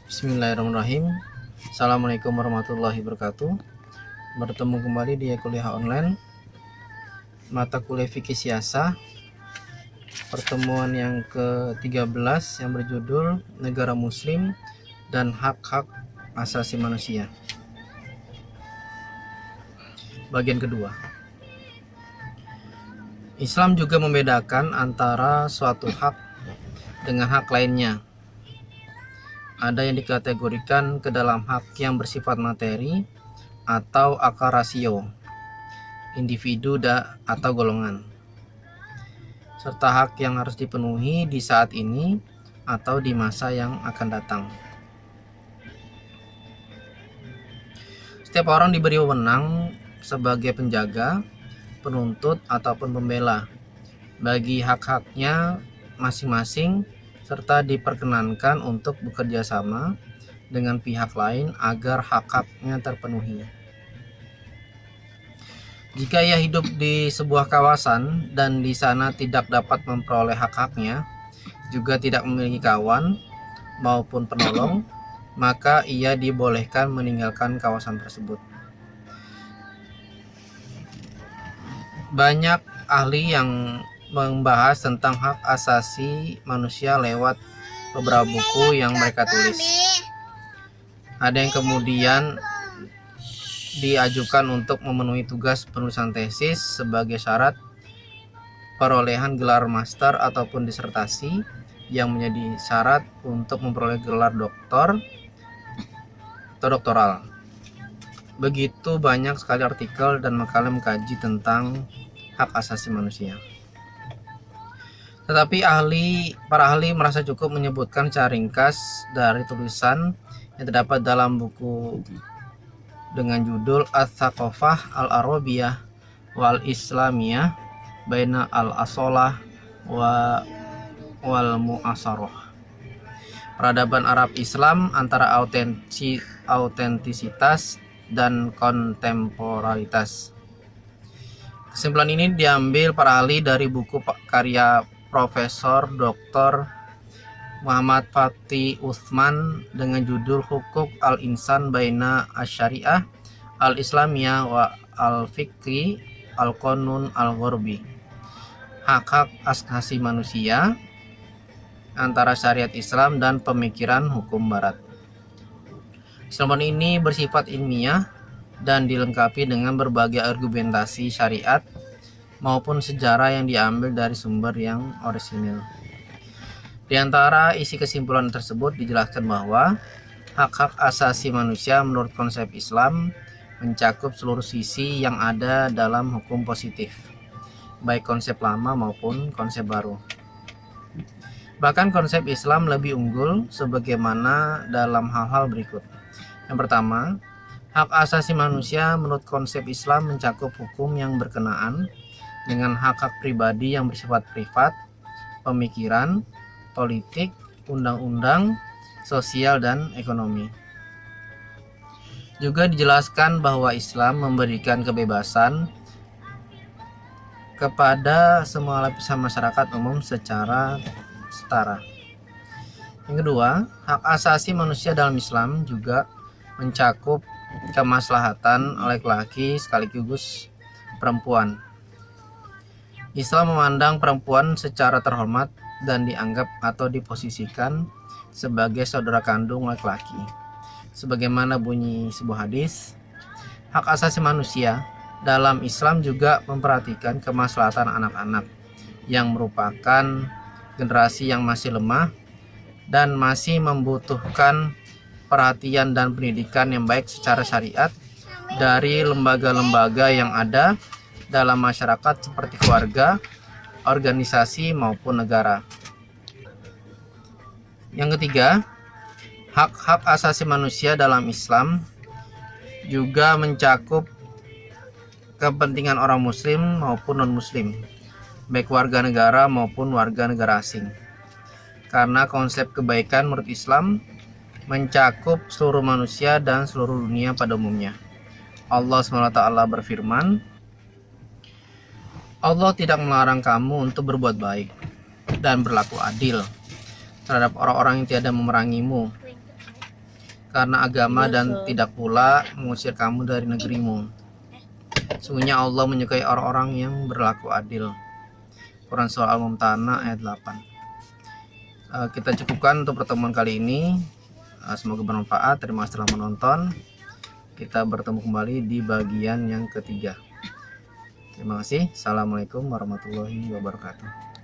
Bismillahirrahmanirrahim. Assalamualaikum warahmatullahi wabarakatuh. Bertemu kembali di kuliah online mata kuliah fikih siasah, pertemuan yang ke-13 yang berjudul Negara Muslim dan Hak-Hak Asasi Manusia. Bagian kedua. Islam juga membedakan antara suatu hak dengan hak lainnya. Ada yang dikategorikan ke dalam hak yang bersifat materi atau akar rasio, individu atau golongan, serta hak yang harus dipenuhi di saat ini atau di masa yang akan datang. Setiap orang diberi wewenang sebagai penjaga, penuntut, ataupun pembela bagi hak-haknya masing-masing, serta diperkenankan untuk bekerja sama dengan pihak lain agar hak-haknya terpenuhi. Jika ia hidup di sebuah kawasan dan di sana tidak dapat memperoleh hak-haknya, juga tidak memiliki kawan maupun penolong, maka ia dibolehkan meninggalkan kawasan tersebut. Banyak ahli yang membahas tentang hak asasi manusia lewat beberapa buku yang mereka tulis. Ada yang kemudian diajukan untuk memenuhi tugas penulisan tesis sebagai syarat perolehan gelar master ataupun disertasi, yang menjadi syarat untuk memperoleh gelar doktor atau doktoral. Begitu banyak sekali artikel dan makalah mengkaji tentang hak asasi manusia. Tetapi para ahli merasa cukup menyebutkan secara ringkas dari tulisan yang terdapat dalam buku dengan judul Ats-Tsaqafah Al-Arabiyah wal Islamiyah Baina Al-Asolah wal Mu'asarah. Peradaban Arab Islam antara autentisitas dan kontemporaritas. Kesimpulan ini diambil para ahli dari buku karya Profesor Dr. Muhammad Fatih Utsman dengan judul Hukuk Al-Insan Baina Asy-Syariah Al-Islamiyah wa Al-Fikri Al-Qanun Al-Ghorbi. Hak-hak asasi manusia antara syariat Islam dan pemikiran hukum barat. Kesimpulan ini bersifat ilmiah dan dilengkapi dengan berbagai argumentasi syariat maupun sejarah yang diambil dari sumber yang orisinil. Di antara isi kesimpulan tersebut dijelaskan bahwa hak-hak asasi manusia menurut konsep Islam mencakup seluruh sisi yang ada dalam hukum positif, baik konsep lama maupun konsep baru. Bahkan konsep Islam lebih unggul sebagaimana dalam hal-hal berikut. Yang pertama, hak asasi manusia menurut konsep Islam mencakup hukum yang berkenaan dengan hak-hak pribadi yang bersifat privat, pemikiran, politik, undang-undang, sosial, dan ekonomi. Juga dijelaskan bahwa Islam memberikan kebebasan kepada semua lapisan masyarakat umum secara setara. Yang kedua, hak asasi manusia dalam Islam juga mencakup kemaslahatan laki-laki sekaligus perempuan. Islam memandang perempuan secara terhormat dan dianggap atau diposisikan sebagai saudara kandung laki-laki. Sebagaimana bunyi sebuah hadis, hak asasi manusia dalam Islam juga memperhatikan kemaslahatan anak-anak yang merupakan generasi yang masih lemah dan masih membutuhkan perhatian dan pendidikan yang baik secara syariat dari lembaga-lembaga yang ada dalam masyarakat seperti keluarga, organisasi, maupun negara. Yang ketiga, hak-hak asasi manusia dalam Islam juga mencakup kepentingan orang muslim maupun non-muslim, baik warga negara maupun warga negara asing. Karena konsep kebaikan menurut Islam mencakup seluruh manusia dan seluruh dunia pada umumnya. Allah SWT berfirman, Allah tidak melarang kamu untuk berbuat baik dan berlaku adil terhadap orang-orang yang tiada memerangimu, karena agama dan tidak pula mengusir kamu dari negerimu. Sungguhnya Allah menyukai orang-orang yang berlaku adil. Quran Surah Al-Mumtahanah ayat 8. Kita cukupkan untuk pertemuan kali ini. Semoga bermanfaat. Terima kasih telah menonton. Kita bertemu kembali di bagian yang ketiga. Terima kasih. Assalamualaikum warahmatullahi wabarakatuh.